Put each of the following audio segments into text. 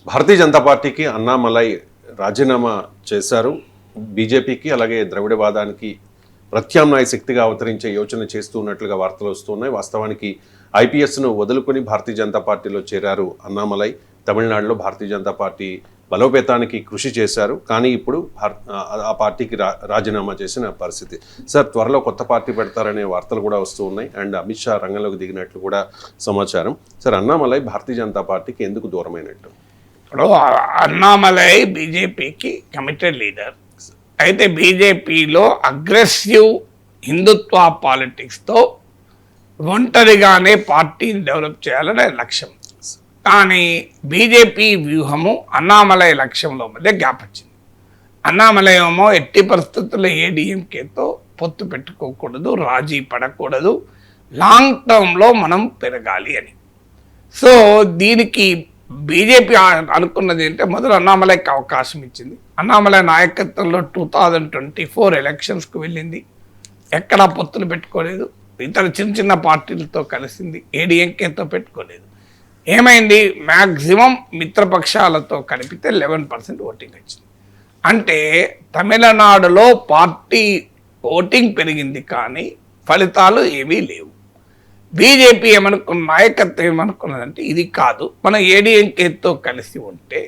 భారతీయ జనతా పార్టీకి అన్నామలై రాజీనామా చేశారు. బీజేపీకి అలాగే ద్రవిడవాదానికి ప్రత్యామ్నాయ శక్తిగా అవతరించే యోచన చేస్తూ ఉన్నట్లుగా వార్తలు వస్తున్నాయి. వాస్తవానికి ఐపీఎస్ను వదులుకొని భారతీయ జనతా పార్టీలో చేరారు అన్నామలై. తమిళనాడులో భారతీయ జనతా పార్టీ బలోపేతానికి కృషి చేశారు. కానీ ఇప్పుడు ఆ పార్టీకి రాజీనామా చేసిన పరిస్థితి. సార్, త్వరలో కొత్త పార్టీ పెడతారనే వార్తలు కూడా వస్తూ ఉన్నాయి. అండ్ అమిత్ షా రంగంలోకి దిగినట్లు కూడా సమాచారం. సార్, అన్నామలై భారతీయ జనతా పార్టీకి ఎందుకు దూరమైనట్టు? ఇప్పుడు అన్నామలై బీజేపీకి కమిటెడ్ లీడర్ అయితే బీజేపీలో అగ్రెసివ్ హిందుత్వ పాలిటిక్స్తో ఒంటరిగానే పార్టీని డెవలప్ చేయాలనే లక్ష్యం. కానీ బీజేపీ వ్యూహము అన్నామలై లక్ష్యంలో మధ్య గ్యాప్ వచ్చింది. అన్నామలై ఏమో ఎట్టి పరిస్థితుల్లో ఏడీఎంకేతో పొత్తు పెట్టుకోకూడదు, రాజీ పడకూడదు, లాంగ్ టర్మ్లో మనం పెరగాలి అని. సో దీనికి బీజేపీ అనుకున్నది ఏంటంటే మొదలు అన్నామలైకి అవకాశం ఇచ్చింది. అన్నామలై నాయకత్వంలో 2024 ఎలక్షన్స్కి వెళ్ళింది. ఎక్కడా పొత్తులు పెట్టుకోలేదు. ఇతర చిన్న చిన్న పార్టీలతో కలిసింది. ఏడీఎంకేతో పెట్టుకోలేదు. ఏమైంది? మ్యాక్సిమం మిత్రపక్షాలతో కలిపితే 11% ఓటింగ్ వచ్చింది. అంటే తమిళనాడులో పార్టీ ఓటింగ్ పెరిగింది కానీ ఫలితాలు ఏమీ లేవు. బీజేపీ నాయకత్వం ఏమనుకున్నదంటే ఇది కాదు, మనం ఏడీఎంకేతో కలిసి ఉంటే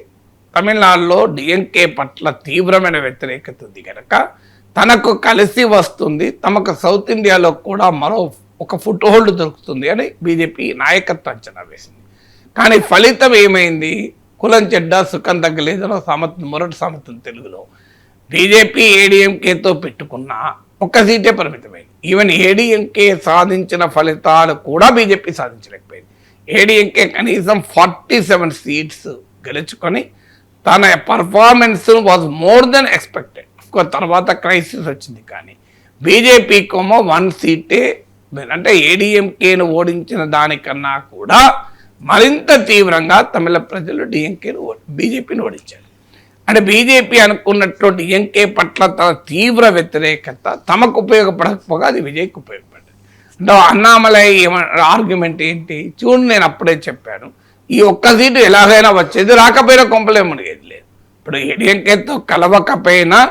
తమిళనాడులో డిఎంకే పట్ల తీవ్రమైన వ్యతిరేకత ఉంది కనుక తనకు కలిసి వస్తుంది, తమకు సౌత్ ఇండియాలో కూడా మరో ఒక ఫుట్ హోల్డ్ దొరుకుతుంది అని బీజేపీ నాయకత్వం అంచనా వేసింది. కానీ ఫలితం ఏమైంది? కులం చెడ్డ సుఖం తగ్గలేదనో సామెత, మొరటి సామెత తెలుగులో. బీజేపీ ఏడీఎంకేతో పెట్టుకున్న ఒక్క సీటే పరిమితమైంది. ఈవెన్ ఏడీఎంకే సాధించిన ఫలితాలు కూడా బీజేపీ సాధించలేకపోయింది. ఏడీఎంకే కనీసం 47 సీట్స్ గెలుచుకొని తన performance was more than expected. తర్వాత క్రైసిస్ వచ్చింది. కానీ బీజేపీకేమో 1 సీటే, అంటే ఏడీఎంకేను ఓడించిన దానికన్నా కూడా మరింత తీవ్రంగా తమిళ ప్రజలు బీజేపీని ఓడించారు. అంటే బీజేపీ అనుకున్నట్టు డిఎంకే పట్ల తన తీవ్ర వ్యతిరేకత తమకు ఉపయోగపడకపోగా అది విజయ్కి ఉపయోగపడ్డది. అంటే అన్నామలై ఆర్గ్యుమెంట్ ఏంటి? చూడు, నేను అప్పుడే చెప్పాను, ఈ ఒక్క సీటు ఎలాగైనా వచ్చేది, రాకపోయినా కొంపలే మునిగేది లేదు. ఇప్పుడు డిఎంకేతో కలవకపోయినా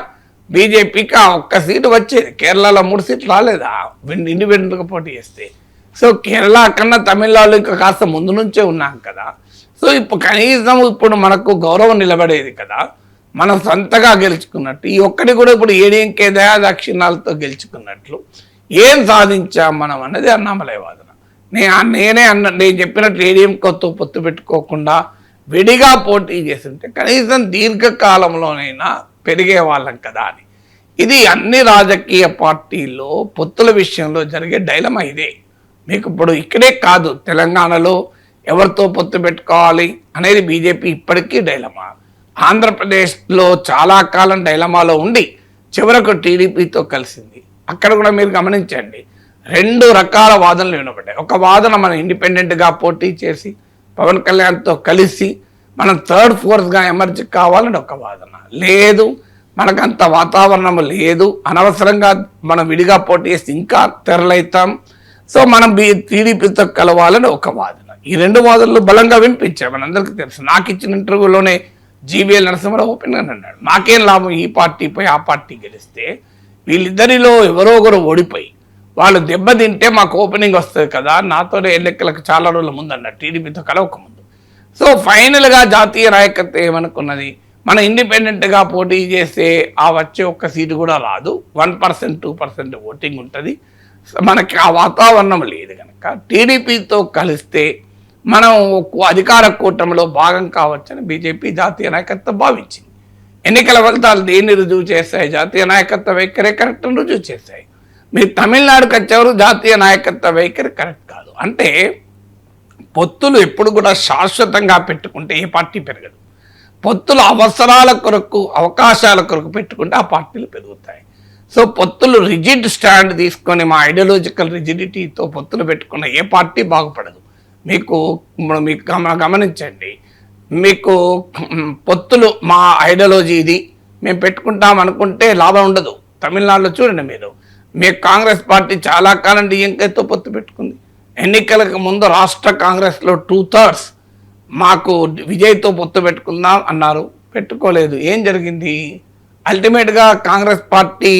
బీజేపీకి ఆ ఒక్క సీటు వచ్చేది. కేరళలో 3 సీట్లు రాలేదా ఇండిపెండెంట్గా పోటీ చేస్తే? సో కేరళ కన్నా తమిళనాడు ఇంకా కాస్త ముందు నుంచే ఉన్నాం కదా. సో ఇప్పుడు కనీసం ఇప్పుడు మనకు గౌరవం నిలబడేది కదా, మనం సొంతగా గెలుచుకున్నట్టు. ఈ ఒక్కటి కూడా ఇప్పుడు ఏడీఎంకే దయాదాక్షిణ్యాలతో గెలుచుకున్నట్లు ఏం సాధించాం మనం అన్నది అన్నామలై వాదన. నేను చెప్పినట్టు ఏడీఎంకేతో పొత్తు పెట్టుకోకుండా విడిగా పోటీ చేస్తుంటే కనీసం దీర్ఘకాలంలోనైనా పెరిగే వాళ్ళం కదా అని. ఇది అన్ని రాజకీయ పార్టీల్లో పొత్తుల విషయంలో జరిగే డైలమా ఇదే. మీకు ఇప్పుడు ఇక్కడే కాదు, తెలంగాణలో ఎవరితో పొత్తు పెట్టుకోవాలి అనేది బీజేపీ ఇప్పటికీ డైలమా. ఆంధ్రప్రదేశ్లో చాలా కాలం డైలమాలో ఉండి చివరకు టీడీపీతో కలిసింది. అక్కడ కూడా మీరు గమనించండి, 2 రకాల వాదనలు వినబడ్డాయి. ఒక వాదన మనం ఇండిపెండెంట్గా పోటీ చేసి పవన్ కళ్యాణ్తో కలిసి మనం థర్డ్ ఫోర్స్గా ఎమర్జ్ కావాలని ఒక వాదన. లేదు, మనకంత వాతావరణం లేదు, అనవసరంగా మనం విడిగా పోటీ చేసి ఇంకా తెరలవుతాం, సో మనం టీడీపీతో కలవాలని ఒక వాదన. ఈ 2 వాదనలు బలంగా వినిపించాయి, మనందరికీ తెలుసు. నాకు ఇచ్చిన ఇంటర్వ్యూలోనే జీవీఎల్ నరసింహారావు ఓపెన్గా అన్నాడు, మాకేం లాభం ఈ పార్టీపై ఆ పార్టీ గెలిస్తే, వీళ్ళిద్దరిలో ఎవరో ఒకరు ఓడిపోయి వాళ్ళు దెబ్బతింటే మాకు ఓపెనింగ్ వస్తుంది కదా, నాతోనే ఎన్నికలకు చాలా రోజుల ముందు అన్నాడు, టీడీపీతో కలవకముందు. సో ఫైనల్గా జాతీయ నాయకత్వం ఏమనుకున్నది, మనం ఇండిపెండెంట్గా పోటీ చేస్తే ఆ వచ్చే ఒక్క సీటు కూడా రాదు, 1% 2% ఓటింగ్ ఉంటుంది, మనకి ఆ వాతావరణం లేదు కనుక టీడీపీతో కలిస్తే మనం అధికార కూటమిలో భాగం కావచ్చని బీజేపీ జాతీయ నాయకత్వం భావించింది. ఎన్నికల ఫలితాలు దేన్ని రుజువు చేస్తాయి? జాతీయ నాయకత్వ వైఖరి కరెక్ట్ రుజువు చేస్తాయి. మీరు తమిళనాడుకి వచ్చేవారు జాతీయ నాయకత్వ వైఖరి కరెక్ట్ కాదు. అంటే పొత్తులు ఎప్పుడు కూడా శాశ్వతంగా పెట్టుకుంటే ఏ పార్టీ పెరగదు. పొత్తులు అవసరాల కొరకు, అవకాశాల కొరకు పెట్టుకుంటే ఆ పార్టీలు పెరుగుతాయి. సో పొత్తులు రిజిడ్ స్టాండ్ తీసుకొని మా ఐడియాలజికల్ రిజిడిటీతో పొత్తులు పెట్టుకున్న ఏ పార్టీ బాగుపడదు. మీకు గమనించండి, మీకు పొత్తులు మా ఐడియాలజీ ఇది మేము పెట్టుకుంటాం అనుకుంటే లాభం ఉండదు. తమిళనాడులో చూడండి మీరు, కాంగ్రెస్ పార్టీ చాలా కాలం డిఎంకేతో పొత్తు పెట్టుకుంది. ఎన్నికలకు ముందు రాష్ట్ర కాంగ్రెస్లో 2/3 మాకు విజయ్తో పొత్తు పెట్టుకుందాం అన్నారు, పెట్టుకోలేదు. ఏం జరిగింది? అల్టిమేట్గా కాంగ్రెస్ పార్టీ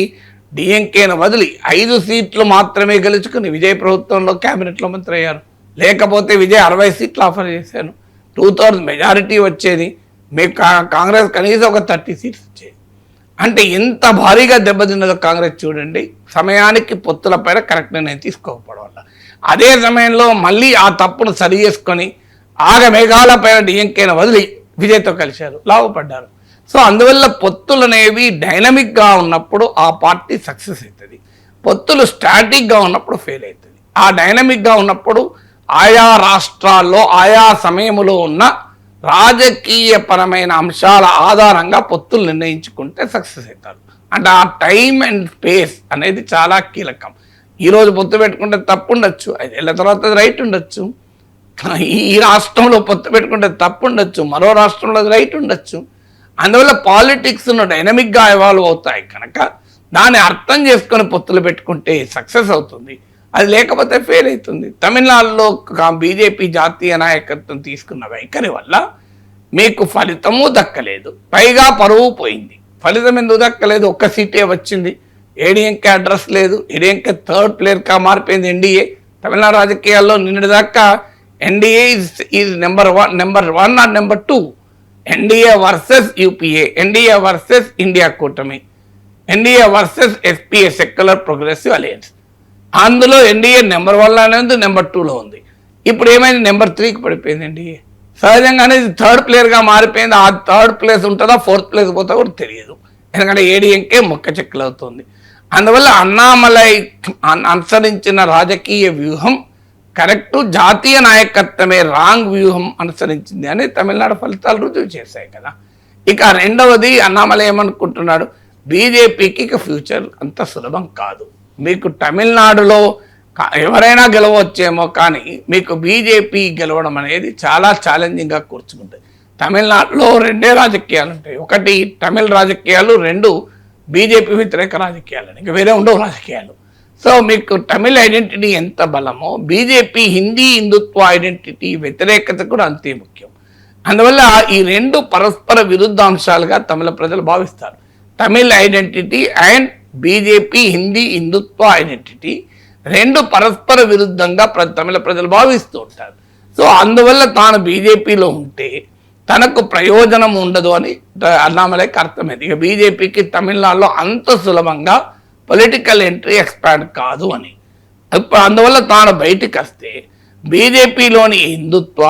డిఎంకేను వదిలి 5 సీట్లు మాత్రమే గెలుచుకుని విజయ్ ప్రభుత్వంలో క్యాబినెట్లో మంత్రి అయ్యారు. లేకపోతే విజయ్ 60 సీట్లు ఆఫర్ చేశాను, 2/3 మెజారిటీ వచ్చేది, మీకు కాంగ్రెస్ కనీసం ఒక 30 సీట్స్ వచ్చేది. అంటే ఎంత భారీగా దెబ్బతిన్నదో కాంగ్రెస్ చూడండి, సమయానికి పొత్తుల పైన కరెక్ట్ నిర్ణయం తీసుకోకపోవడం వల్ల. అదే సమయంలో మళ్ళీ ఆ తప్పును సరి చేసుకొని మేఘాల పైన డిఎంకేను వదిలి విజయ్తో కలిశారు, లాభపడ్డారు. సో అందువల్ల పొత్తులు అనేవి డైనమిక్గా ఉన్నప్పుడు ఆ పార్టీ సక్సెస్ అవుతుంది, పొత్తులు స్టాటిక్గా ఉన్నప్పుడు ఫెయిల్ అవుతుంది. ఆ డైనమిక్గా ఉన్నప్పుడు ఆయా రాష్ట్రాల్లో ఆయా సమయంలో ఉన్న రాజకీయపరమైన అంశాల ఆధారంగా పొత్తులు నిర్ణయించుకుంటే సక్సెస్ అవుతారు. అంటే ఆ టైం అండ్ స్పేస్ అనేది చాలా కీలకం. ఈరోజు పొత్తు పెట్టుకుంటే తప్పు ఉండొచ్చు, 5 ఏళ్ల తర్వాత రైట్ ఉండొచ్చు. ఈ రాష్ట్రంలో పొత్తు పెట్టుకుంటే తప్పు ఉండొచ్చు, మరో రాష్ట్రంలో రైట్ ఉండొచ్చు. అందువల్ల పాలిటిక్స్ను డైనమిక్గా ఎవాల్వ్ అవుతాయి కనుక దాన్ని అర్థం చేసుకొని పొత్తులు పెట్టుకుంటే సక్సెస్ అవుతుంది, అది లేకపోతే ఫెయిల్ అవుతుంది. తమిళనాడులో బీజేపీ జాతీయ నాయకత్వం తీసుకున్న వైఖరి వల్ల మీకు ఫలితము దక్కలేదు, పైగా పరువు పోయింది. ఫలితం ఎందుకు దక్కలేదు? 1 సీటే వచ్చింది, ఏడీఎంకే అడ్రస్ లేదు, ఏడీఎంకే థర్డ్ ప్లేయర్గా మారిపోయింది ఎన్డీఏ. తమిళనాడు రాజకీయాల్లో నిన్నటిదాకా NDA is number 1 or number 2. NDA versus UPA, NDA versus India కూటమి, NDA versus SPA secular progressive alliance. అందులో ఎన్డీఏ నెంబర్ 1లోనే ఉంది, నెంబర్ 2లో ఉంది. ఇప్పుడు ఏమైంది? నెంబర్ 3కి పడిపోయింది ఎన్డీఏ. సహజంగానే థర్డ్ ప్లేయర్గా మారిపోయింది. ఆ థర్డ్ ప్లేస్ ఉంటుందా, 4th ప్లేస్ పోతా కూడా తెలియదు, ఎందుకంటే ఏడీఎంకే మొక్క చెక్కలు అవుతుంది. అందువల్ల అన్నామలై అనుసరించిన రాజకీయ వ్యూహం కరెక్టు, జాతీయ నాయకత్వమే రాంగ్ వ్యూహం అనుసరించింది అని తమిళనాడు ఫలితాలు రుజువు చేశాయి కదా. ఇక రెండవది, అన్నామలై ఏమనుకుంటున్నాడు, బీజేపీకి ఇక ఫ్యూచర్ అంత సులభం కాదు. మీకు తమిళనాడులో ఎవరైనా గెలవచ్చేమో, కానీ మీకు బీజేపీ గెలవడం అనేది చాలా ఛాలెంజింగ్గా కూర్చుకుంటుంది. తమిళనాడులో 2 రాజకీయాలు ఉంటాయి, ఒకటి తమిళ రాజకీయాలు, 2 బీజేపీ వ్యతిరేక రాజకీయాలు, ఇంకా వేరే ఉండవు రాజకీయాలు. సో మీకు తమిళ ఐడెంటిటీ ఎంత బలమో బీజేపీ హిందీ హిందుత్వ ఐడెంటిటీ వ్యతిరేకత కూడా అంతే ముఖ్యం. అందువల్ల ఈ 2 పరస్పర విరుద్ధాంశాలుగా తమిళ ప్రజలు భావిస్తారు. Tamil identity and BJP Hindi Hindutva identity 2 పరస్పర విరుద్ధంగా తమిళ ప్రజలు భావిస్తూ ఉంటారు. సో అందువల్ల తాను బీజేపీలో ఉంటే తనకు ప్రయోజనం ఉండదు అని అన్నామలైకి అర్థమైంది. ఇక బీజేపీకి తమిళనాడులో అంత సులభంగా పొలిటికల్ ఎంట్రీ ఎక్స్పాండ్ కాదు అని. అందువల్ల తాను బయటికి వస్తే బీజేపీలోని హిందుత్వ,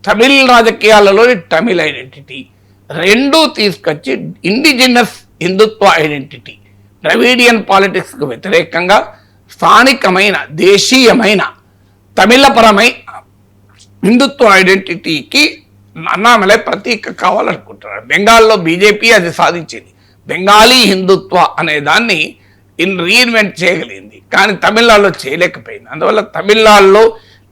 తమిళ రాజకీయాలలోని తమిళ ఐడెంటిటీ 2 తీసుకొచ్చి ఇండిజినస్ హిందుత్వ ఐడెంటిటీ, ద్రవిడియన్ పాలిటిక్స్కు వ్యతిరేకంగా స్థానికమైన దేశీయమైన తమిళపరమై హిందుత్వ ఐడెంటిటీకి అన్నామలై ప్రతీక కావాలనుకుంటున్నారు. బెంగాల్లో బీజేపీ అది సాధించింది, బెంగాలీ హిందుత్వ అనే దాన్ని రీఇన్వెంట్ చేయగలిగింది, కానీ తమిళనాడులో చేయలేకపోయింది. అందువల్ల తమిళనాడులో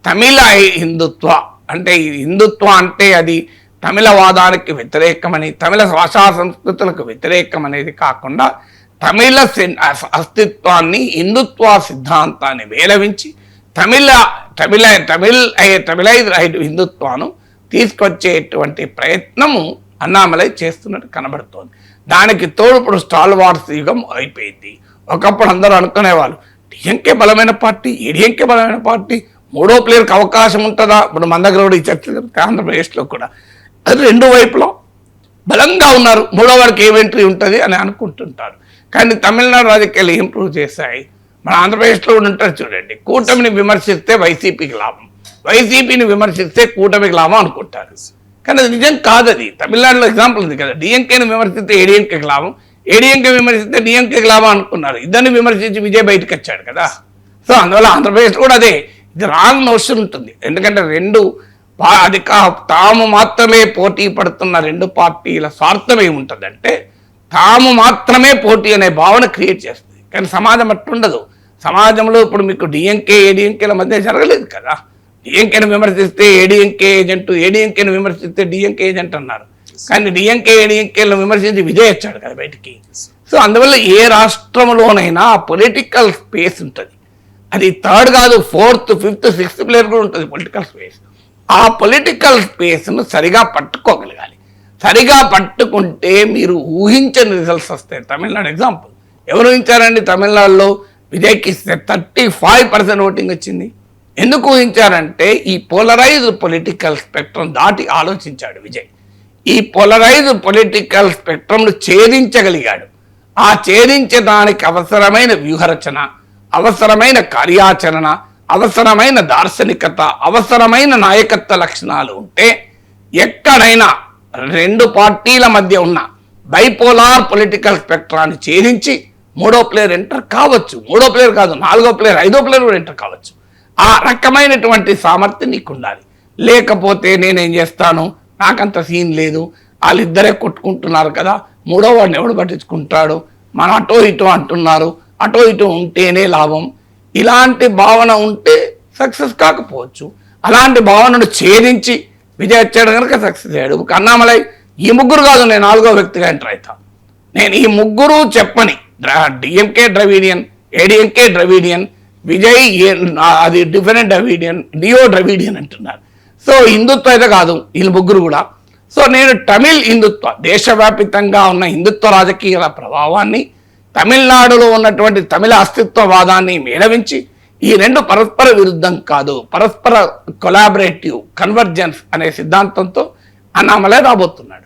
తమిళ హిందుత్వ అంటే హిందుత్వ అంటే అది తమిళవాదానికి వ్యతిరేకమని, తమిళ భాషా సంస్కృతులకు వ్యతిరేకం అనేది కాకుండా తమిళ అస్తిత్వాన్ని, హిందుత్వ సిద్ధాంతాన్ని వేలవించి తమిళైజ్ హిందుత్వాను తీసుకొచ్చేటువంటి ప్రయత్నము అన్నామలై చేస్తున్నట్టు కనబడుతోంది. దానికి తోడు ఇప్పుడు స్టాల్ వార్స్ యుగం అయిపోయింది. ఒకప్పుడు అందరూ అనుకునేవాళ్ళు డిఎంకే బలమైన పార్టీ, ఏడీఎంకే బలమైన పార్టీ, 3వ ప్లేయర్కి అవకాశం ఉంటుందా? ఇప్పుడు మన దగ్గర కూడా ఈ చర్చ ఆంధ్రప్రదేశ్లో కూడా అది 2 వైపులో బలంగా ఉన్నారు, 3వ వారికి ఏం ఎంట్రీ ఉంటుంది అని అనుకుంటుంటారు. కానీ తమిళనాడు రాజకీయాలు ఏం ప్రూవ్ చేశాయి? మన ఆంధ్రప్రదేశ్లో కూడా ఉంటారు చూడండి, కూటమిని విమర్శిస్తే వైసీపీకి లాభం, వైసీపీని విమర్శిస్తే కూటమికి లాభం అనుకుంటారు. కానీ అది నిజం కాదు. అది తమిళనాడులో ఎగ్జాంపుల్ ఉంది కదా, డిఎంకేని విమర్శిస్తే ఏడీఎంకేకి లాభం, ఏడీఎంకే విమర్శిస్తే డిఎంకేకి లాభం అనుకున్నారు. ఇద్దరిని విమర్శించి విజయ్ బయటకు వచ్చాడు కదా. సో అందువల్ల ఆంధ్రప్రదేశ్ కూడా అదే, ఇది రాంగ్ నోషన్ ఉంటుంది. ఎందుకంటే 2 అది తాము మాత్రమే పోటీ పడుతున్న 2 పార్టీల స్వార్థం ఏముంటుందంటే తాము మాత్రమే పోటీ అనే భావన క్రియేట్ చేస్తుంది. కానీ సమాజం అట్టుండదు. సమాజంలో ఇప్పుడు మీకు డిఎంకే ఏడీఎంకేల మధ్య జరగలేదు కదా. డిఎంకేని విమర్శిస్తే ఏడీఎంకే ఏజెంట్, ఏడీఎంకేని విమర్శిస్తే డిఎంకే ఏజెంట్ అన్నారు. కానీ డిఎంకే ఏడీఎంకేలను విమర్శించి విజయ్ వచ్చాడు కదా బయటికి. సో అందువల్ల ఏ రాష్ట్రంలోనైనా పొలిటికల్ స్పేస్ ఉంటుంది. అది 3rd కాదు, 4th, 5th, 6th ప్లేయర్ కూడా ఉంటుంది పొలిటికల్ స్పేస్. ఆ పొలిటికల్ స్పేస్ను సరిగా పట్టుకోగలగాలి. సరిగా పట్టుకుంటే మీరు ఊహించని రిజల్ట్స్ వస్తాయి. తమిళనాడు ఎగ్జాంపుల్ ఎవరు ఊహించారండి? తమిళనాడులో విజయ్కి 35% ఓటింగ్ వచ్చింది. ఎందుకు ఊహించారంటే ఈ పోలరైజ్డ్ పొలిటికల్ స్పెక్ట్రమ్ దాటి ఆలోచించాడు విజయ్. ఈ పోలరైజ్డ్ పొలిటికల్ స్పెక్ట్రమ్ను ఛేదించగలిగాడు. ఆ ఛేదించడానికి అవసరమైన వ్యూహరచన, అవసరమైన కార్యాచరణ, అవసరమైన దార్శనికత, అవసరమైన నాయకత్వ లక్షణాలు ఉంటే ఎక్కడైనా రెండు పార్టీల మధ్య ఉన్న బైపోలార్ పొలిటికల్ స్పెక్ట్రాన్ని ఛేదించి మూడో ప్లేయర్ ఎంటర్ కావచ్చు. మూడో ప్లేయర్ కాదు, నాలుగో ప్లేయర్, ఐదో ప్లేయర్ కూడా ఎంటర్ కావచ్చు. ఆ రకమైనటువంటి సామర్థ్యం నీకు ఉండాలి. లేకపోతే నేనేం చేస్తాను, నాకంత సీన్ లేదు, వాళ్ళిద్దరే కొట్టుకుంటున్నారు కదా, మూడో వాడిని ఎవడు పట్టించుకుంటాడు, మనం అటో ఇటో అంటున్నారు, అటో ఇటో ఉంటేనే లాభం, ఇలాంటి భావన ఉంటే సక్సెస్ కాకపోవచ్చు. అలాంటి భావనను ఛేదించి విజయ్ వచ్చాడు కనుక సక్సెస్ అయ్యాడు. అన్నామలై ఈ ముగ్గురు కాదు, నేను నాలుగో వ్యక్తిగా ఎంటర్ అవుతాను. నేను ఈ ముగ్గురు చెప్పని DMK Dravidian, ADMK Dravidian, Vijay అది డిఫరెంట్ ద్రవిడియన్, నియో ద్రవిడియన్ అంటున్నారు. సో హిందుత్వ అయితే కాదు వీళ్ళు ముగ్గురు కూడా. సో నేను తమిళ్ హిందుత్వ, దేశవ్యాపితంగా ఉన్న హిందుత్వ రాజకీయాల ప్రభావాన్ని, తమిళనాడులో ఉన్నటువంటి తమిళ అస్తిత్వవాదాన్ని మేళవించి ఈ రెండు పరస్పర విరుద్ధం కాదు, పరస్పర కొలాబరేటివ్ కన్వర్జెన్స్ అనే సిద్ధాంతంతో అన్నామలై రాబోతున్నాడు.